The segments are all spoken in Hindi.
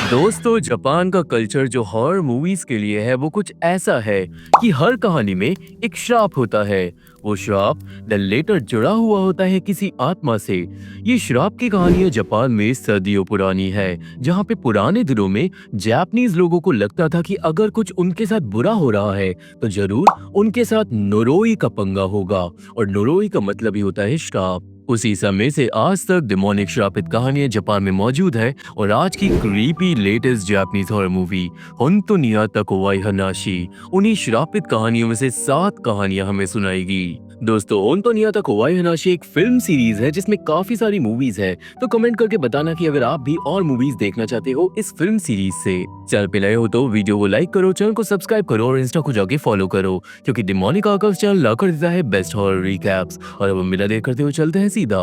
दोस्तों, जापान का कल्चर जो हॉरर मूवीज के लिए है वो कुछ ऐसा है कि हर कहानी में एक श्राप होता है। वो श्राप लेटर जुड़ा हुआ होता है किसी आत्मा से। ये श्राप की कहानियां जापान में सदियों पुरानी है, जहाँ पे पुराने दिनों में जापानीज लोगों को लगता था कि अगर कुछ उनके साथ बुरा हो रहा है तो जरूर उनके साथ नोरोई का पंगा होगा। और नोरोई का मतलब ही होता है श्राप। उसी समय से आज तक डिमोनिक श्रापित कहानियां जापान में मौजूद है। और आज की creepy latest Japanese horror movie होंतो नियाता कोवाई हनाशी उन्हीं श्रापित कहानियों में से 7 कहानियां हमें सुनाएगी। दोस्तों, होंतो नियाता कोवाई हनाशी एक फिल्म सीरीज है जिसमें काफी सारी मूवीज है। तो कमेंट करके बताना कि अगर आप भी और मूवीज देखना चाहते हो इस फिल्म सीरीज से। चैनल पे नए हो तो वीडियो को लाइक करो, चैनल को सब्सक्राइब करो और इंस्टा को जाके फॉलो करो, क्योंकि डिमोनिक आर्काइव्स चैनल लाकर देता है बेस्ट हॉरर रिकैप्स। और अब हम बिना देर करते हुए चलते हैं सीधा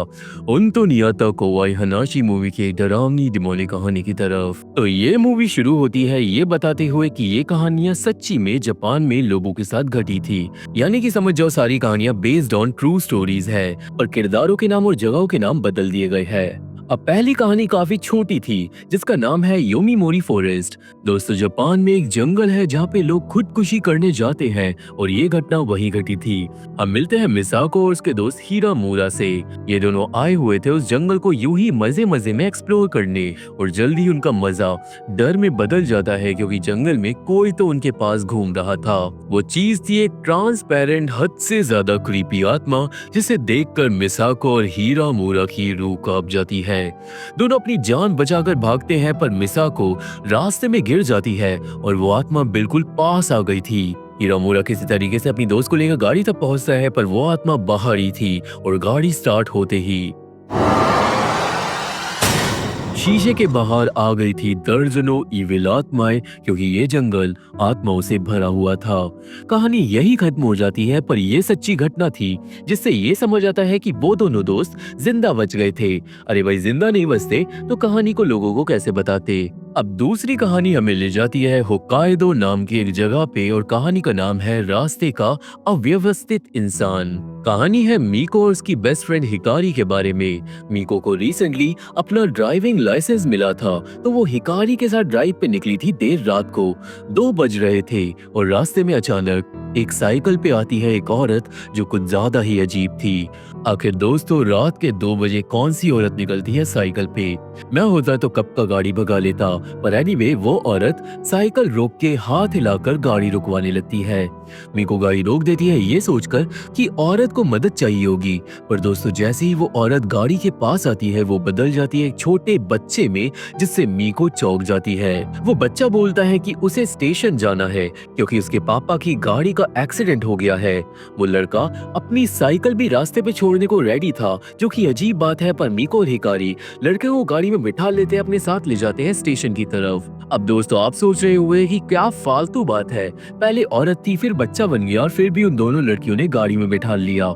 होंतो नियाता कोवाई हनाशी मूवी की एक डरावनी डिमोनिक कहानी की तरफ। तो ये मूवी शुरू होती है ये बताते हुए कि ये कहानियां सच्ची में जापान में लोगों के साथ घटी थी। यानी कि समझ जाओ सारी कहानियां बेस्ड ऑन ट्रू स्टोरीज है, पर किरदारों के नाम और जगहों के नाम बदल दिए गए हैं। अब पहली कहानी काफी छोटी थी जिसका नाम है योमीमोरी फॉरेस्ट। दोस्तों, जापान में एक जंगल है जहाँ पे लोग खुदकुशी करने जाते हैं और ये घटना वहीं घटी थी। हम मिलते हैं मिसाको और उसके दोस्त हीरामुरा से। ये दोनों आए हुए थे उस जंगल को यूं ही मजे मजे में एक्सप्लोर करने, और जल्दी उनका मजा डर में बदल जाता है क्योंकि जंगल में कोई तो उनके पास घूम रहा था। वो चीज थी एक ट्रांसपेरेंट हद से ज्यादा क्रीपी आत्मा, जिसे देखकर मिसाको और हीरामुरा की रूह कांप जाती है। दोनों अपनी जान बचाकर भागते हैं, पर मिसाको रास्ते में गिर जाती है और वो आत्मा बिल्कुल पास आ गई थी। हीरामुरा किसी तरीके से अपनी दोस्त को लेकर गाड़ी तक पहुंचता है, पर वो आत्मा बाहर ही थी और गाड़ी स्टार्ट होते ही शीशे के बाहर आ गई थी दर्जनों इविल आत्माएं, क्योंकि ये जंगल आत्माओं से भरा हुआ था। कहानी यही खत्म हो जाती है, पर यह सच्ची घटना थी जिससे ये समझ आता है कि वो दोनों दोस्त जिंदा बच गए थे। अरे भाई, जिंदा नहीं बचते तो कहानी को लोगों को कैसे बताते। अब दूसरी कहानी हमें ले जाती है होक्काइडो नाम की एक जगह पे, और कहानी का नाम है रास्ते का अव्यवस्थित इंसान। कहानी है मीको और उसकी बेस्ट फ्रेंड हिकारी के बारे में। मीको को रिसेंटली अपना ड्राइविंग लाइसेंस मिला था, तो वो हिकारी के साथ ड्राइव पे निकली थी देर रात को। 2 बज रहे थे और रास्ते में अचानक एक साइकिल पे आती है एक औरत जो कुछ ज्यादा ही अजीब थी। आखिर दोस्तों, रात के 2 बजे कौन सी औरत निकलती है साइकिल पे। मैं होता तो कब का गाड़ी भगा लेता, पर एनीवे वो औरत साइकिल रोक के हाथ हिलाकर गाड़ी रुकवाने लगती है। मीको गाड़ी रोक देती है ये सोचकर कि औरत को मदद चाहिए होगी, पर दोस्तों जैसे ही वो औरत गाड़ी के पास आती है वो बदल जाती है एक छोटे बच्चे में, जिससे मीको चौंक जाती है। वो बच्चा बोलता है कि उसे स्टेशन जाना है क्योंकि उसके पापा की गाड़ी का एक्सीडेंट हो गया है। वो लड़का अपनी साइकिल भी रास्ते पे छोड़ने को रेडी था, जो कि अजीब बात है, पर मीको और हिकारी लड़के को गाड़ी में बिठा लेते हैं, अपने साथ ले जाते हैं स्टेशन की तरफ। अब दोस्तों, आप सोच रहे हुए कि क्या फालतू बात है, पहले औरत थी फिर बच्चा बन गया और फिर भी उन दोनों लड़कियों ने गाड़ी में बिठा लिया।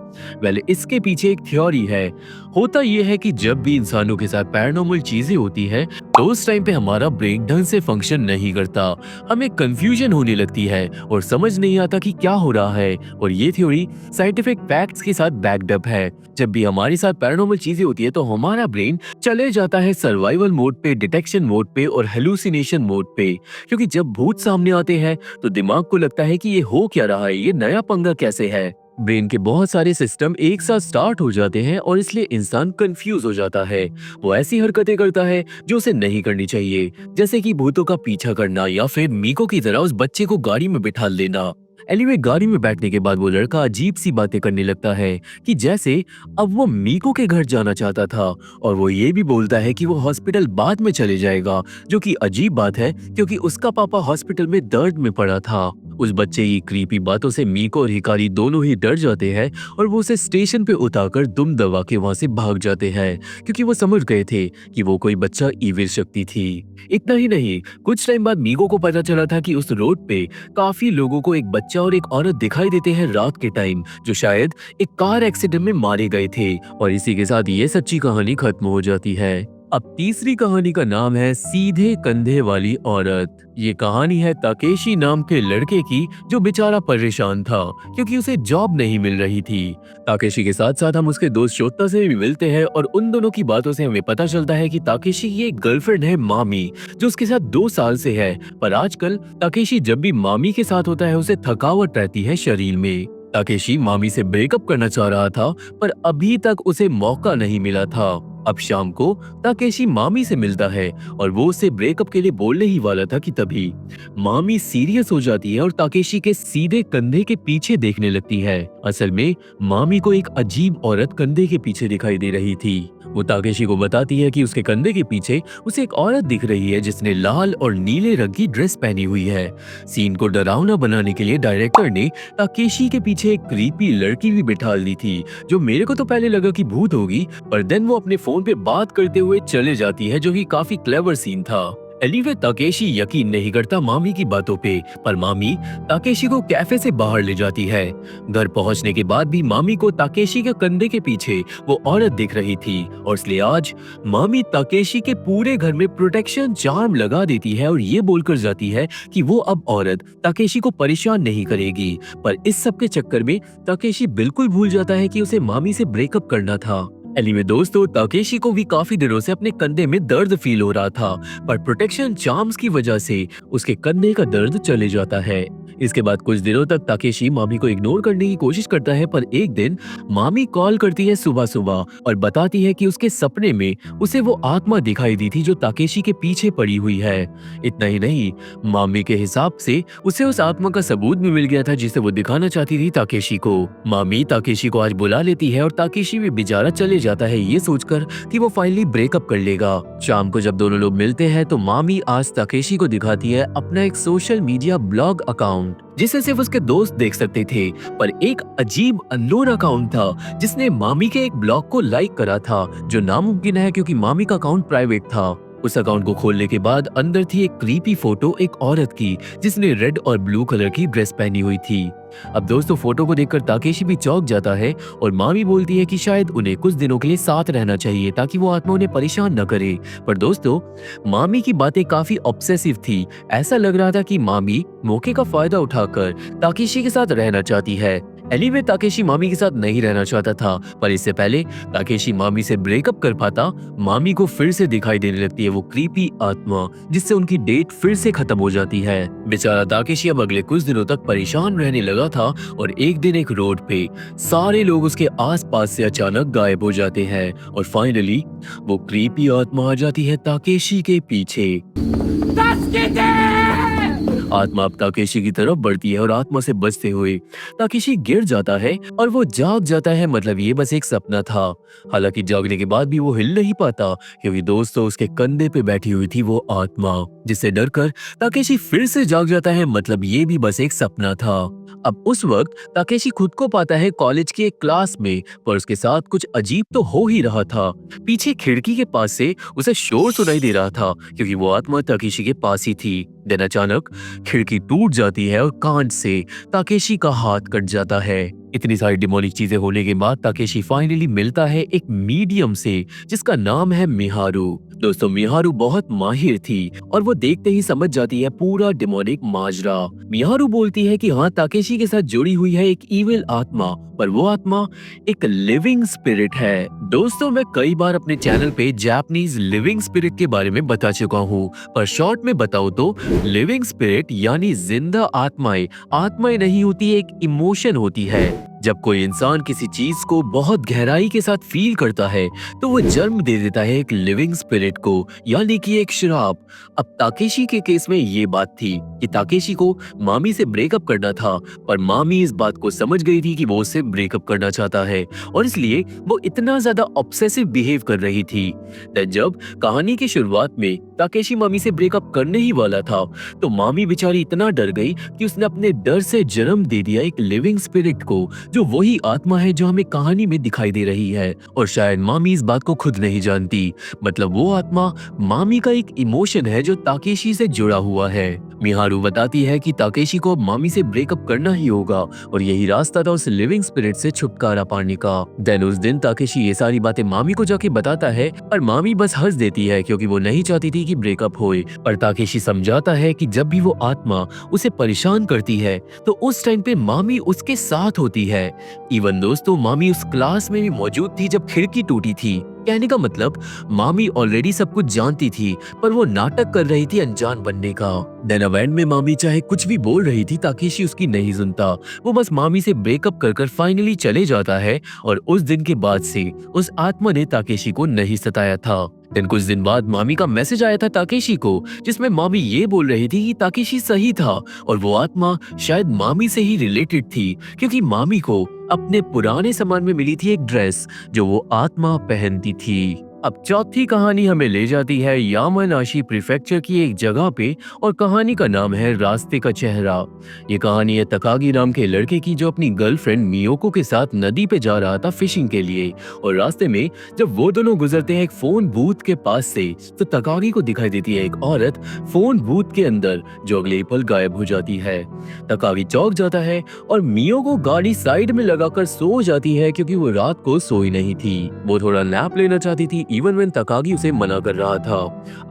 वेल, इसके पीछे एक थ्योरी है। होता यह है कि जब भी इंसानों के साथ पैरानॉर्मल चीजें होती है तो उस टाइम पे हमारा ब्रेन ढंग से फंक्शन नहीं करता, हमें कंफ्यूजन होने लगती है और समझ नहीं आता कि क्या हो रहा है। और ये थ्योरी साइंटिफिक फैक्ट्स के साथ बैक्ड अप है। जब भी हमारे साथ पैरानॉर्मल चीजें होती है तो हमारा ब्रेन चले जाता है सर्वाइवल मोड पे, डिटेक्शन मोड पे और हेलुसिनेशन मोड पे, क्योंकि जब भूत सामने आते हैं तो दिमाग को लगता है कि ये हो क्या रहा है, ये नया पंगा कैसे है। ब्रेन के बहुत सारे सिस्टम एक साथ स्टार्ट हो जाते हैं और इसलिए इंसान कंफ्यूज हो जाता है। वो ऐसी हरकतें करता है जो उसे नहीं करनी चाहिए, जैसे कि भूतों का पीछा करना या फिर मीको की तरह उस बच्चे को गाड़ी में बिठा लेना। एनीवे, गाड़ी में बैठने के बाद वो लड़का अजीब सी बातें करने लगता है कि जैसे अब वो मीको के घर जाना चाहता था, और वो ये भी बोलता है कि वो हॉस्पिटल बाद में चले जाएगा, जो कि अजीब बात है क्योंकि उसका पापा हॉस्पिटल में दर्द में पड़ा था। उस बच्चे की क्रीपी बातों से मीको और हिकारी दोनों ही डर जाते हैं और वो उसे स्टेशन पे उतारकर दुम दबा के वहां से भाग जाते हैं, क्योंकि वो समझ गए थे कि वो कोई बच्चा ईविल शक्ति थी। इतना ही नहीं, कुछ टाइम बाद मीको को पता चला था कि उस रोड पे काफी लोगों को एक बच्चा और एक औरत दिखाई देते हैं रात के टाइम, जो शायद एक कार एक्सीडेंट में मारे गए थे। और इसी के साथ ये सच्ची कहानी खत्म हो जाती है। अब तीसरी कहानी का नाम है सीधे कंधे वाली औरत। ये कहानी है ताकेशी नाम के लड़के की जो बेचारा परेशान था क्योंकि उसे जॉब नहीं मिल रही थी। ताकेशी के साथ साथ हम उसके दोस्त शोता से भी मिलते हैं और उन दोनों की बातों से हमें पता चलता है कि ताकेशी की एक गर्लफ्रेंड है मामी, जो उसके साथ 2 साल से है। पर आजकल ताकेशी जब भी मामी के साथ होता है उसे थकावट रहती है शरीर में। ताकेशी मामी से ब्रेकअप करना चाह रहा था पर अभी तक उसे मौका नहीं मिला था। अब शाम को ताकेशी मामी से मिलता है और वो उसे ब्रेकअप के लिए बोलने ही वाला था कि तभी मामी सीरियस हो जाती है और ताकेशी के सीधे कंधे के पीछे देखने लगती है। असल में मामी को एक अजीब औरत कंधे के पीछे दिखाई दे रही थी। वो ताकेशी को बताती है कि उसके कंधे के पीछे उसे एक औरत दिख रही है जिसने लाल और नीले रंग की ड्रेस पहनी हुई है। सीन को डरावना बनाने के लिए डायरेक्टर ने ताकेशी के पीछे एक क्रीपी लड़की भी बिठा दी थी, जो मेरे को तो पहले लगा कि भूत होगी, पर देन वो अपने फोन पे बात करते हुए चले जाती है, जो कि काफी क्लेवर सीन था। एनीवे ताकेशी यकीन नहीं करता मामी की बातों पे, पर मामी ताकेशी को कैफे से बाहर ले जाती है। घर पहुंचने के बाद भी मामी को ताकेशी के कंधे के पीछे वो औरत दिख रही थी और इसलिए आज मामी ताकेशी के पूरे घर में प्रोटेक्शन चार्म लगा देती है और ये बोलकर जाती है कि वो अब औरत ताकेशी को परेशान नहीं करेगी। पर इस सब के चक्कर में ताकेशी बिल्कुल भूल जाता है कि उसे मामी से ब्रेकअप करना था। एनीवे दोस्तों, ताकेशी को भी काफी दिनों से अपने कंधे में दर्द फील हो रहा था, पर प्रोटेक्शन चार्म्स की वजह से उसके कंधे का दर्द चले जाता है। इसके बाद कुछ दिनों तक ताकेशी मामी को इग्नोर करने की कोशिश करता है, पर एक दिन मामी कॉल करती है सुबह सुबह और बताती है कि उसके सपने में उसे वो आत्मा दिखाई दी थी जो ताकेशी के पीछे पड़ी हुई है। इतना ही नहीं, मामी के हिसाब से उसे उस आत्मा का सबूत भी मिल गया था जिसे वो दिखाना चाहती थी ताकेशी को। मामी ताकेशी को आज बुला लेती है और ताकेशी भी बेचारा चले जाता है ये सोचकर कि वो फाइनली ब्रेकअप कर लेगा। शाम को जब दोनों लोग मिलते हैं तो मामी आज ताकेशी को दिखाती है अपना एक सोशल मीडिया ब्लॉग अकाउंट जिसे सिर्फ उसके दोस्त देख सकते थे, पर एक अजीब अननोन अकाउंट था जिसने मामी के एक ब्लॉग को लाइक करा था, जो नामुमकिन है क्योंकि मामी का अकाउंट प्राइवेट था। उस अकाउंट को खोलने के बाद अंदर थी एक क्रीपी फोटो एक औरत की जिसने रेड और ब्लू कलर की ड्रेस पहनी हुई थी। अब दोस्तों, फोटो को देखकर ताकेशी भी चौंक जाता है और मामी बोलती है कि शायद उन्हें कुछ दिनों के लिए साथ रहना चाहिए ताकि वो आत्मा उन्हें परेशान न करे। पर दोस्तों, मामी की बातें काफी ऑब्सेसिव थी। ऐसा लग रहा था कि मामी मौके का फायदा उठाकर ताकेशी के साथ रहना चाहती है। एनीवे ताकेशी मामी के साथ नहीं रहना चाहता था, पर इससे पहले ताकेशी मामी से ब्रेकअप कर पाता, मामी को फिर से दिखाई देने लगती है वो क्रीपी आत्मा, जिससे उनकी डेट फिर से खत्म हो जाती है। बेचारा ताकेशी अब अगले कुछ दिनों तक परेशान रहने लगा था और एक दिन एक रोड पे सारे लोग उसके आसपास से अचानक गायब हो जाते हैं और फाइनली वो क्रीपी आत्मा आ जाती है ताकेशी के पीछे। आत्मा अब ताकेशी की तरफ बढ़ती है और आत्मा से बचते हुए ताकेशी गिर जाता है और वो जाग जाता है। मतलब ये बस एक सपना था। हालांकि जागने के बाद भी वो हिल नहीं पाता क्योंकि दोस्तों उसके कंधे पे बैठी हुई थी वो आत्मा, जिससे डरकर ताकेशी फिर से जाग जाता है। मतलब ये भी बस एक सपना था। अब उस वक्त ताकेशी खुद को पाता है कॉलेज की एक क्लास में, पर उसके साथ कुछ अजीब तो हो ही रहा था। पीछे खिड़की के पास से उसे शोर सुनाई दे रहा था क्योंकि वो आत्मा ताकेशी के पास ही थी। देन अचानक खिड़की टूट जाती है और कांच से ताकेशी का हाथ कट जाता है। इतनी सारी डिमोनिक चीजें होने के बाद ताकेशी फाइनली मिलता है एक मीडियम से जिसका नाम है मिहारू। दोस्तों, मिहारू बहुत माहिर थी और वो देखते ही समझ जाती है पूरा डिमोनिक माजरा। मिहारू बोलती है कि हाँ, ताकेशी के साथ जुड़ी हुई है एक इविल आत्मा, पर वो आत्मा एक लिविंग स्पिरिट है। दोस्तों, मैं कई बार अपने चैनल पे जापानीज लिविंग स्पिरिट के बारे में बता चुका हूँ, पर शॉर्ट में बताऊँ तो लिविंग स्पिरिट यानी जिंदा आत्माएं नहीं होती, एक इमोशन होती है। जब कोई इंसान किसी चीज को बहुत गहराई के साथ फील करता है तो वो जन्म दे देता है एक लिविंग स्पिरिट को, यानी कि एक श्राप। अब ताकेशी के केस में ये बात थी कि ताकेशी को मामी से ब्रेकअप करना था, पर मामी इस बात को समझ गई थी कि वो उससे ब्रेकअप करना चाहता है और इसलिए वो इतना ज्यादा ऑब्सेसिव बिहेव कर रही थी। जब कहानी की शुरुआत में ताकेशी मामी से ब्रेकअप करने ही वाला था तो मामी बेचारी इतना डर गई कि उसने अपने डर से जन्म दे दिया एक लिविंग स्पिरिट को, जो वही आत्मा है जो हमें कहानी में दिखाई दे रही है। और शायद मामी इस बात को खुद नहीं जानती। मतलब वो आत्मा मामी का एक इमोशन है जो ताकेशी से जुड़ा हुआ है। मिहारू बताती है कि ताकेशी को अब मामी से ब्रेकअप करना ही होगा और यही रास्ता था उस लिविंग स्पिरिट से छुटकारा पाने का। देन उस दिन ताकेशी ये सारी बातें मामी को जाके बताता है पर मामी बस हंस देती है क्योंकि वो नहीं चाहती थी कि ब्रेकअप होए। पर ताकेशी समझाता है कि जब भी वो आत्मा उसे परेशान करती है तो उस टाइम पे मामी उसके साथ होती है। इवन दोस्तों मामी उस क्लास में भी मौजूद थी जब खिड़की टूटी थी। कहने का मतलब मामी ऑलरेडी सब कुछ जानती थी पर वो नाटक कर रही थी अनजान बनने का। देन एंड में मामी चाहे कुछ भी बोल रही थी ताकेशी उसकी नहीं सुनता। वो बस मामी से ब्रेकअप कर फाइनली चले जाता है और उस दिन के बाद से उस आत्मा ने ताकेशी को नहीं सताया था। देन कुछ दिन बाद मामी का मैसेज आया था ताकेशी को जिसमें मामी ये बोल रही थी कि ताकेशी सही था और वो आत्मा शायद मामी से ही रिलेटेड थी क्योंकि मामी को अपने पुराने सामान में मिली थी एक ड्रेस जो वो आत्मा पहनती थी। अब चौथी कहानी हमें ले जाती है यामानाशी प्रीफेक्चर की एक जगह पे और कहानी का नाम है रास्ते का चेहरा। ये कहानी है तकागी नाम के लड़के की जो अपनी गर्लफ्रेंड मियोको के साथ नदी पे जा रहा था फिशिंग के लिए और रास्ते में जब वो दोनों गुजरते हैं एक फोन बूथ के पास से तो तकागी को दिखाई देती है एक औरत फोन बूथ के अंदर जो अगले पल गायब हो जाती है। तकागी चौंक जाता है और मियोको गाड़ी साइड में लगाकर सो जाती है क्योंकि वो रात को सोई नहीं थी। वो थोड़ा नैप लेना चाहती थी इवन व्हेन तकागी उसे मना कर रहा था।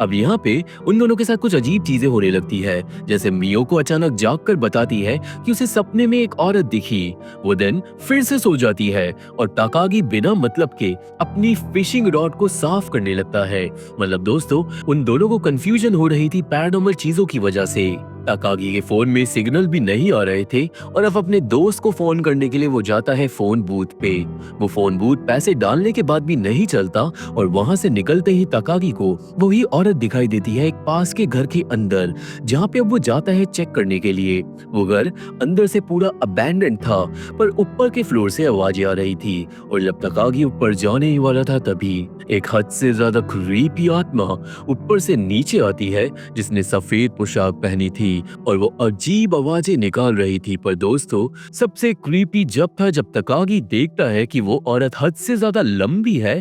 अब यहाँ पे उन दोनों के साथ कुछ अजीब चीजें होने लगती है जैसे मियोको अचानक जाग कर बताती है कि उसे सपने में एक औरत दिखी। वो देन फिर से सो जाती है और तकागी बिना मतलब के अपनी फिशिंग रॉड को साफ करने लगता है। मतलब दोस्तों उन दोनों को कंफ्यूजन हो रही थी पैरानॉर्मल चीजों की वजह से। तकागी के फोन में सिग्नल भी नहीं आ रहे थे और अब अपने दोस्त को फोन करने के लिए वो जाता है फोन बूथ पे। वो फोन बूथ पैसे डालने के बाद भी नहीं चलता और वहां से निकलते ही तकागी को वही औरत दिखाई देती है एक पास के घर के अंदर जहाँ पे अब वो जाता है चेक करने के लिए। वो घर अंदर से पूरा अबैंडन था पर ऊपर के फ्लोर से आवाजें आ रही थी और जब तकागी ऊपर जाने ही वाला था तभी एक हद से ज्यादा क्रीपी आत्मा ऊपर से नीचे आती है जिसने सफेद पोशाक पहनी थी और वो अजीब आवाजें निकाल रही थी। पर दोस्तों सबसे क्रीपी जब था जब तकागी देखता है कि वो औरत हद से ज्यादा लंबी है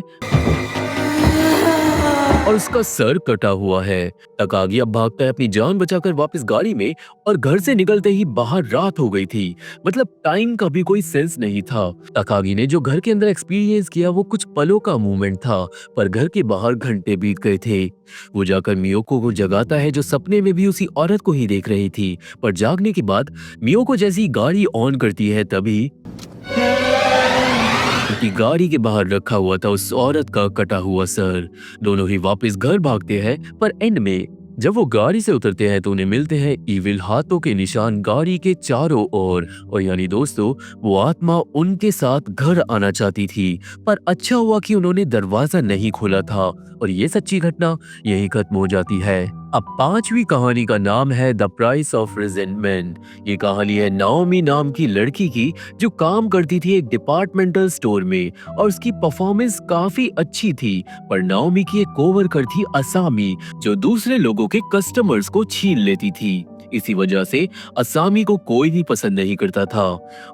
और उसका सर कटा हुआ है। तकागी अब भागता है अपनी जान बचाकर वापस गाड़ी में और घर से निकलते ही बाहर रात हो गई थी। मतलब टाइम का भी कोई सेंस नहीं था। तकागी ने जो घर के अंदर एक्सपीरियंस किया वो कुछ पलों का मूवमेंट था पर घर के बाहर घंटे बीत गए थे। वो जाकर मियोको को जगाता है जो सपने में भी उसी औरत को ही देख रही थी। पर जागने के बाद मियोको जैसी गाड़ी ऑन करती है तभी की गाड़ी के बाहर रखा हुआ था उस औरत का कटा हुआ सर। दोनों ही वापस घर भागते हैं पर एंड में जब वो गाड़ी से उतरते हैं तो उन्हें मिलते हैं इविल हाथों के निशान गाड़ी के चारों ओर और यानी दोस्तों वो आत्मा उनके साथ घर आना चाहती थी पर अच्छा हुआ कि उन्होंने दरवाजा नहीं खोला था और ये सच्ची घटना यही खत्म हो जाती है। अब पांचवी कहानी का नाम है द प्राइस ऑफ रिजेंटमेंट। ये कहानी है नाओमी नाम की लड़की की जो काम करती थी एक डिपार्टमेंटल स्टोर में और उसकी परफॉर्मेंस काफी अच्छी थी। पर नाओमी की एक कोवर्कर थी असामी जो दूसरे लोगों के कस्टमर्स को छीन लेती थी। इसी वजह से असामी को कोई भी पसंद नहीं करता था।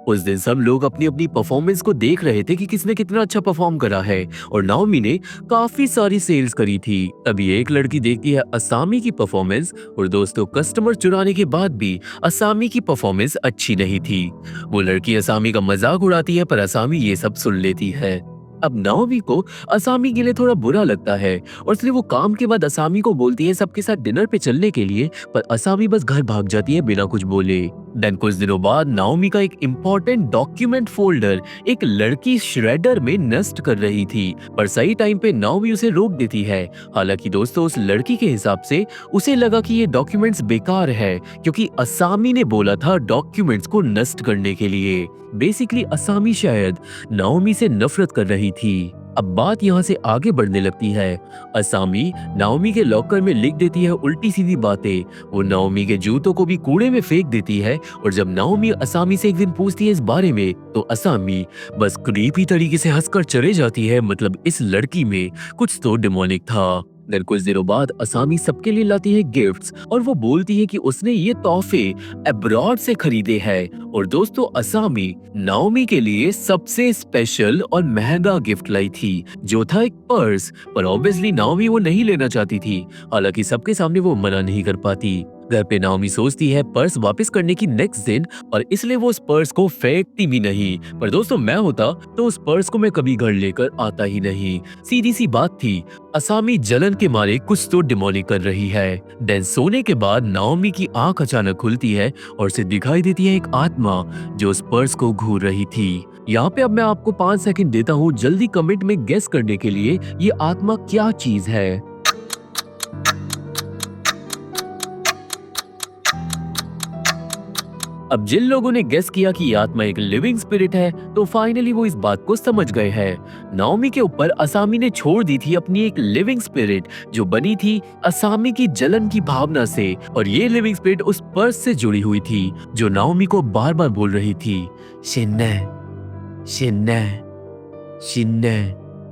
उस दिन सब लोग अपनी अपनी परफॉर्मेंस को देख रहे थे कि किसने कितना अच्छा परफॉर्म करा है और नाओमी ने काफी सारी सेल्स करी थी। तभी एक लड़की देखती है असामी की परफॉर्मेंस और दोस्तों कस्टमर चुराने के बाद भी असामी की परफॉर्मेंस अच्छी नहीं थी। वो लड़की असामी का मजाक उड़ाती है पर असामी ये सब सुन लेती है। अब नाओमी को असामी के लिए थोड़ा बुरा लगता है और इसलिए वो काम के बाद असामी को बोलती है सबके साथ डिनर पे चलने के लिए पर असामी बस घर भाग जाती है बिना कुछ बोले। देन कुछ दिनों बाद नाओमी का एक इम्पोर्टेंट डॉक्यूमेंट फोल्डर एक लड़की श्रेडर में नष्ट कर रही थी पर सही टाइम पे नाओमी उसे रोक देती है। हालांकि दोस्तों उस लड़की के हिसाब से उसे लगा कि ये डॉक्यूमेंट्स बेकार है क्योंकि असामी ने बोला था डॉक्यूमेंट्स को नष्ट करने के लिए। बेसिकली असामी शायद नाओमी से नफरत कर रही थी। अब बात यहाँ से आगे बढ़ने लगती है। असामी नाओमी के लॉकर में लिख देती है उल्टी सीधी बातें। वो नाओमी के जूतों को भी कूड़े में फेंक देती है और जब नाओमी असामी से एक दिन पूछती है इस बारे में तो असामी बस क्रीपी तरीके से हंसकर चले जाती है। मतलब इस लड़की में कुछ तो डिमोनिक था। देन कुछ दिनों बाद असामी सबके लिए लाती है गिफ्ट्स और वो बोलती है कि उसने ये तोहफे अब्रॉड से खरीदे हैं। और दोस्तों असामी नाओमी के लिए सबसे स्पेशल और महंगा गिफ्ट लाई थी जो था एक पर्स। पर ऑब्वियसली नाओमी वो नहीं लेना चाहती थी। हालांकि सबके सामने वो मना नहीं कर पाती। घर पे नाओमी सोचती है पर्स वापस करने की नेक्स्ट दिन, और इसलिए वो उस पर्स को फेंकती भी नहीं। पर दोस्तों मैं होता तो उस पर्स को मैं कभी घर लेकर आता ही नहीं। सीधी सी बात थी, असामी जलन के मारे कुछ तो डिमोनिक कर रही है। देन सोने के बाद नाओमी की आंख अचानक खुलती है और उसे दिखाई देती है एक आत्मा जो उस पर्स को घूर रही थी। यहाँ पे अब मैं आपको 5 सेकंड देता हूँ जल्दी कमेंट में गेस करने के लिए ये आत्मा क्या चीज है। अब जिन लोगों ने गेस किया कि ये आत्मा एक लिविंग स्पिरिट है, तो फाइनली वो इस बात को समझ गए हैं। नाओमी के ऊपर असामी ने छोड़ दी थी अपनी एक लिविंग स्पिरिट जो बनी थी असामी की जलन की भावना से, और ये लिविंग स्पिरिट उस पर्स से जुड़ी हुई थी जो नाओमी को बार बार बोल रही थी, शिन्ने शिन्ने शिन्ने,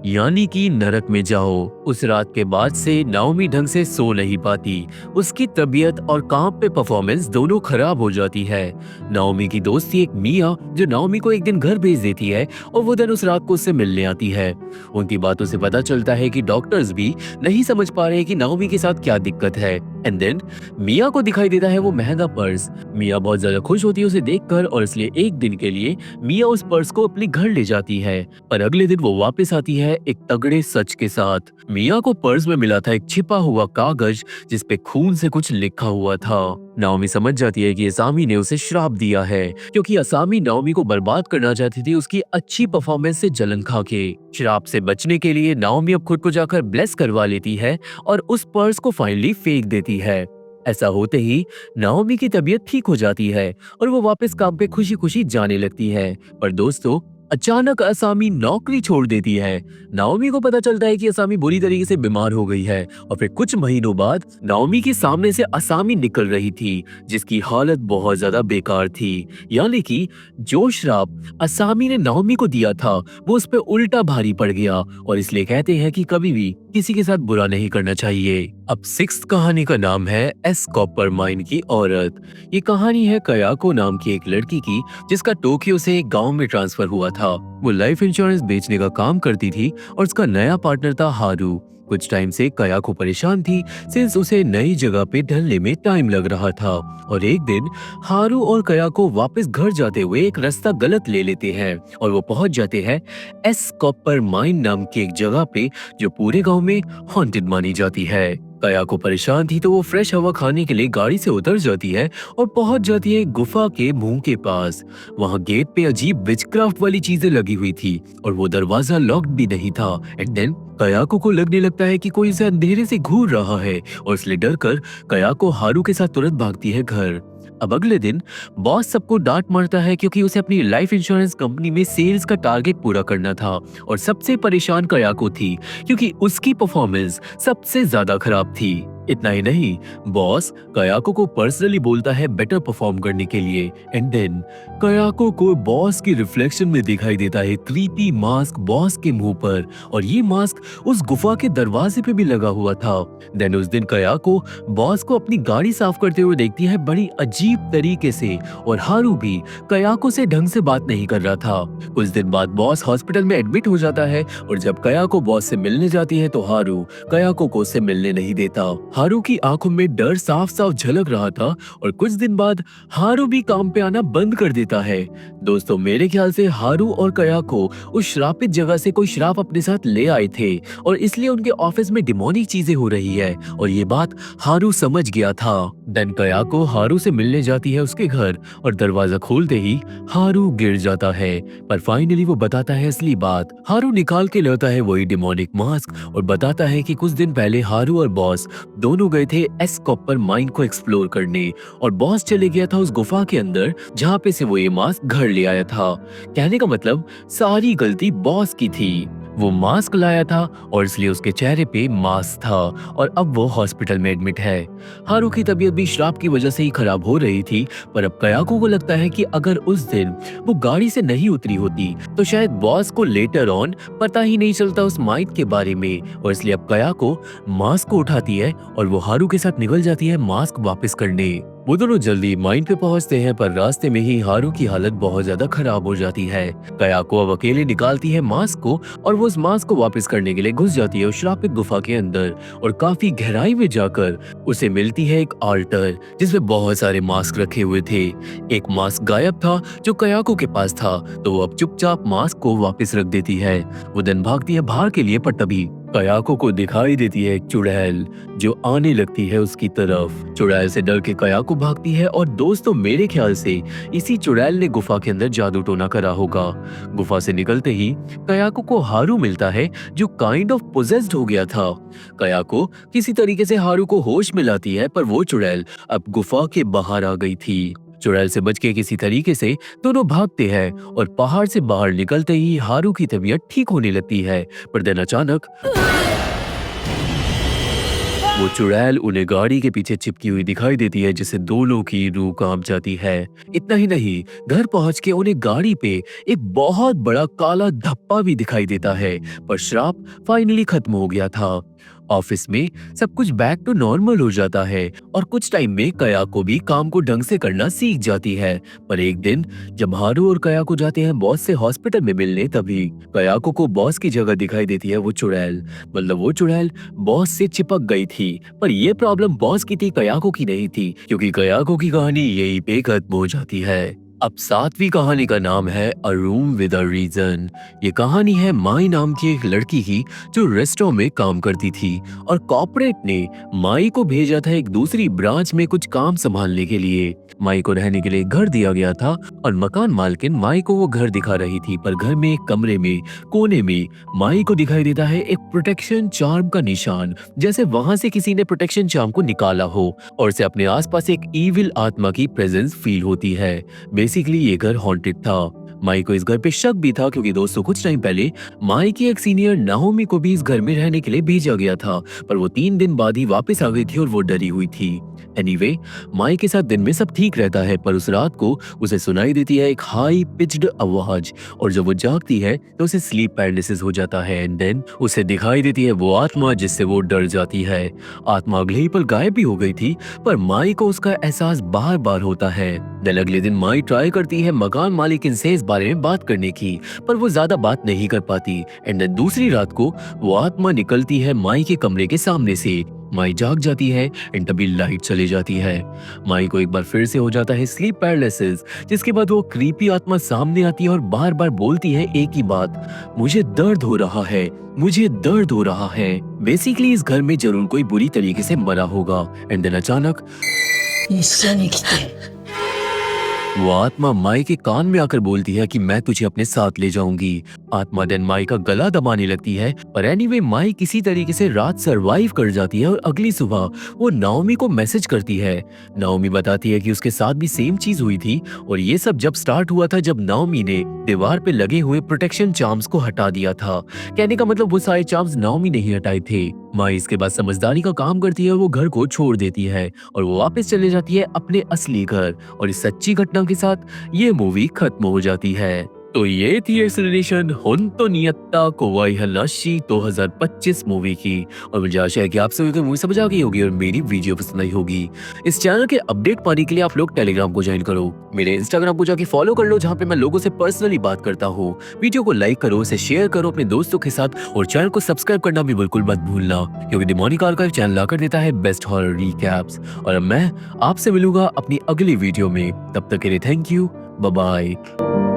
यानी कि नरक में जाओ। उस रात के बाद से नाओमी ढंग से सो नहीं पाती। उसकी तबीयत और काम पे परफॉर्मेंस दोनों खराब हो जाती है। नाओमी की दोस्त थी एक मिया जो नाओमी को एक दिन घर भेज देती है और वो दिन उस रात को उससे मिलने आती है। उनकी बातों से पता चलता है कि डॉक्टर्स भी नहीं समझ पा रहे कि नाओमी के साथ क्या दिक्कत है। एंड देन मिया को दिखाई देता है वो महंगा पर्स। मिया बहुत ज्यादा खुश होती है उसे देखकर, और इसलिए एक दिन के लिए मिया उस पर्स को अपने घर ले जाती है। पर अगले दिन वो वापस आती है एक तगड़े सच के साथ। मिया को पर्स में मिला था एक छिपा हुआ कागज जिस पे खून से कुछ लिखा हुआ था। नाओमी समझ जाती है कि असामी ने उसे श्राप दिया है, क्योंकि असामी नाओमी को बर्बाद करना चाहती थी उसकी अच्छी परफॉर्मेंस से जलन खा के। श्राप से बचने के लिए नाओमी अब खुद को जाकर ब्लेस करवा लेती है और उस पर्स को फाइनली फेंक देती है। ऐसा होते ही नाओमी की तबीयत ठीक हो जाती है और वो वापस काम पे खुशी खुशी जाने लगती है। पर दोस्तों अचानक असामी नौकरी छोड़ देती है। नाओमी को पता चलता है कि असामी बुरी तरीके से बीमार हो गई है, और फिर कुछ महीनों बाद नाओमी के सामने से असामी निकल रही थी जिसकी हालत बहुत ज्यादा बेकार थी। यानी कि जो श्राप असामी ने नाओमी को दिया था वो उस पर उल्टा भारी पड़ गया, और इसलिए कहते हैं कि कभी भी किसी के साथ बुरा नहीं करना चाहिए। अब 6th कहानी का नाम है एस कॉपर माइन की औरत। ये कहानी है कयाको नाम की एक लड़की की जिसका टोक्यो से एक गांव में ट्रांसफर हुआ था। वो लाइफ इंश्योरेंस बेचने का काम करती थी और उसका नया पार्टनर था हारू। कुछ टाइम से कयाको परेशान थी सिंस उसे नई जगह पे ढलने में टाइम लग रहा था, और एक दिन हारू और कयाको वापस घर जाते हुए एक रास्ता गलत ले लेते हैं और वो पहुंच जाते हैं एस कॉपर माइन नाम की एक जगह पे जो पूरे गांव में हॉन्टेड मानी जाती है। कयाको परेशान थी तो वो फ्रेश हवा खाने के लिए गाड़ी से उतर जाती है और पहुंच जाती है गुफा के मुंह के पास। वहां गेट पे अजीब विचक्राफ्ट वाली चीजें लगी हुई थी और वो दरवाजा लॉक्ड भी नहीं था। एंड देन कयाको को लगने लगता है कि कोई इसे अंधेरे से घूर रहा है, और इसलिए डरकर कयाको हारू के साथ तुरंत भागती है घर। अब अगले दिन बॉस सबको डांट मारता है क्योंकि उसे अपनी लाइफ इंश्योरेंस कंपनी में सेल्स का टारगेट पूरा करना था, और सबसे परेशान कयाको थी क्योंकि उसकी परफॉर्मेंस सबसे ज्यादा खराब थी। इतना ही नहीं, बॉस कयाको को पर्सनली बोलता है बेटर परफॉर्म करने के लिए। एंड देन कयाको को बॉस की रिफ्लेक्शन में दिखाई देता है क्रीपी मास्क बॉस के मुंह पर, और ये मास्क उस गुफा के दरवाजे पे भी लगा हुआ था। देन उस दिन कयाको बॉस को अपनी गाड़ी साफ करते हुए देखती है बड़ी अजीब तरीके से, और हारू भी कयाको से ढंग से बात नहीं कर रहा था। कुछ दिन बाद बॉस हॉस्पिटल में एडमिट हो जाता है, और जब कयाको बॉस से मिलने जाती है तो हारू कयाको को उससे मिलने नहीं देता। हारू की आंखों में डर साफ साफ झलक रहा था, और कुछ दिन बाद हारू भी काम पे आना बंद कर देता है। दोस्तों मेरे ख्याल से हारू और कयाको उस श्रापित जगह से कोई श्राप अपने साथ ले आए थे, और इसलिए उनके ऑफिस में डिमोनिक चीजें हो रही है, और ये बात हारू समझ गया था। देन कयाको हारू से मिलने जाती है उसके घर, और दरवाजा खोलते ही हारू गिर जाता है, पर फाइनली वो बताता है असली बात। हारू निकाल के लाता है वही डिमोनिक मास्क और बताता है कि कुछ दिन पहले हारू और बॉस दोनों गए थे एस कॉपर माइन को एक्सप्लोर करने, और बॉस चले गया था उस गुफा के अंदर जहाँ पे से वो ये मास्क घर ले आया था। कहने का मतलब सारी गलती बॉस की थी। वो मास्क लाया था और इसलिए उसके चेहरे पे मास्क था, और अब वो हॉस्पिटल में एडमिट है। हारू की तबीयत भी श्राप की वजह से ही खराब हो रही थी, पर अब कयाको को लगता है कि अगर उस दिन वो गाड़ी से नहीं उतरी होती तो शायद बॉस को लेटर ऑन पता ही नहीं चलता उस माइट के बारे में, और इसलिए अब कयाको मास्क को उठाती है और वो हारू के साथ निकल जाती है मास्क वापस करने। वो दोनों जल्दी माइन पे पहुंचते हैं, पर रास्ते में ही हारू की हालत बहुत ज्यादा खराब हो जाती है। कयाको अब अकेले निकालती है मास्क को और वो उस मास्क को वापस करने के लिए घुस जाती है उस श्रापित गुफा के अंदर, और काफी गहराई में जाकर उसे मिलती है एक आल्टर जिसमें बहुत सारे मास्क रखे हुए थे। एक मास्क गायब था जो कयाको के पास था, तो वो अब चुपचाप मास्क को वापस रख देती है। वो दिन भागती है बाहर के लिए, पर तभी कयाको को दिखाई देती है एक चुड़ैल जो आने लगती है उसकी तरफ। चुड़ैल से डर के कयाको भागती है, और दोस्तों मेरे ख्याल से इसी चुड़ैल ने गुफा के अंदर जादू टोना करा होगा। गुफा से निकलते ही कयाको को हारू मिलता है जो काइंड ऑफ पोजेस्ड हो गया था। कयाको किसी तरीके से हारू को होश में लाती है, पर वो चुड़ैल अब गुफा के बाहर आ गई थी। चुड़ैल से बच के किसी तरीके से दोनों भागते हैं, और पहाड़ से बाहर निकलते ही हारू की तबीयत ठीक होने लगती है। पर दिन अचानक वो चुड़ैल उन्हें गाड़ी के पीछे चिपकी हुई दिखाई देती है, जिससे दोनों की रूह कांप जाती है। इतना ही नहीं, घर पहुंच के उन्हें गाड़ी पे एक बहुत बड़ा काला धब्बा भी दिखाई देता है। पर श्राप फाइनली खत्म हो गया था। ऑफिस में सब कुछ बैक टू नॉर्मल हो जाता है, और कुछ टाइम में कयाको भी काम को ढंग से करना सीख जाती है। पर एक दिन जब हारू और कयाको जाते हैं बॉस से हॉस्पिटल में मिलने, तभी कयाको को बॉस की जगह दिखाई देती है वो चुड़ैल। मतलब वो चुड़ैल बॉस से चिपक गई थी। पर ये प्रॉब्लम बॉस की थी, कयाको की नहीं थी, क्योंकि कयाको की कहानी यही पे खत्म हो जाती है। अब 7वीं कहानी का नाम है a room with a reason. ये कहानी है माई नाम की एक लड़की की जो रेस्टोरेंट में काम करती थी, और कॉर्पोरेट ने माई को भेजा था एक दूसरी ब्रांच में कुछ काम संभालने के लिए। माई को रहने के लिए घर दिया गया था, और मकान मालकिन माई को वो घर दिखा रही थी। पर घर में एक कमरे में कोने में माई को दिखाई देता है एक प्रोटेक्शन चार्म का निशान, जैसे वहां से किसी ने प्रोटेक्शन चार्म को निकाला हो, और उसे अपने आसपास एक इविल आत्मा की प्रेजेंस फील होती है। बेसिकली ये घर हॉन्टेड था। माई को इस घर पे शक भी था, क्योंकि दोस्तों कुछ टाइम पहले माई की एक सीनियर नाओमी को भी इस घर में रहने के लिए भेजा गया था, पर वो 3 दिन बाद ही वापस आ गई थी और वो डरी हुई थी। एनीवे, माई के साथ दिन में सब ठीक रहता है, पर उस रात को उसे सुनाई देती है एक हाई पिच्ड आवाज, और जब वो जागती है तो उसे स्लीप पैरालिसिस हो जाता है। एंड देन उसे दिखाई देती है वो आत्मा, जिससे वो डर जाती है। आत्मा अगले ही पल गायब भी हो गई थी, पर माई को उसका एहसास बार बार होता है। देन अगले दिन माई ट्राई करती है मकान मालिकिन से इस बारे में बात करने की, पर वो ज्यादा बात नहीं कर पाती। एंड देन दूसरी रात को वो आत्मा निकलती है माई के कमरे के सामने से। माई जाग जाती है, एंड तभी लाइट चली जाती है। माई को एक बार फिर से हो जाता है स्लीप पैरालिसिस, जिसके बाद वो क्रीपी आत्मा सामने आती है और बार बार बोलती है एक ही बात, मुझे दर्द हो रहा है, मुझे दर्द हो रहा है। बेसिकली इस घर में जरूर कोई बुरी तरीके से मरा होगा। एंड देन अचानक वो आत्मा माई के कान में आकर बोलती है कि मैं तुझे अपने साथ ले जाऊंगी। आत्मा देन माई का गला दबाने लगती है, पर एनीवे माई किसी तरीके से रात सरवाइव कर जाती है, और अगली सुबह वो नाओमी को मैसेज करती है। नाओमी बताती है कि उसके साथ भी सेम चीज हुई थी, और ये सब जब स्टार्ट हुआ था जब नाओमी ने दीवार पे लगे हुए प्रोटेक्शन चार्म्स को हटा दिया था। कहने का मतलब वो सारे चार्म्स नाओमी नहीं हटाए थे। माई इसके बाद समझदारी का काम करती है, वो घर को छोड़ देती है और वो वापस चले जाती है अपने असली घर, और इस सच्ची घटना के साथ ये मूवी खत्म हो जाती है। तो ये थी एक्सप्लेनेशन होन्तो नियत्ता कोवाई हलाशी 2025 मूवी की, और मुझे आशा है कि आप सभी को मूवी समझ आ गई होगी और मेरी वीडियो पसंद आई होगी। इस चैनल के अपडेट पाने के लिए आप लोग टेलीग्राम को ज्वाइन करो, मेरे इंस्टाग्राम को जाके फॉलो कर लो, जहाँ पे मैं लोगों से पर्सनली बात करता हूँ। वीडियो को लाइक करो, उसे शेयर करो अपने दोस्तों के साथ, और चैनल को सब्सक्राइब करना भी बिल्कुल मत भूलना, क्योंकि डिमोनिक आर्काइव चैनल लाकर देता है बेस्ट हॉरर रिकैप्स। और अब मैं आपसे मिलूंगा अपनी अगली वीडियो में, तब तक के लिए थैंक यू, बाय बाय।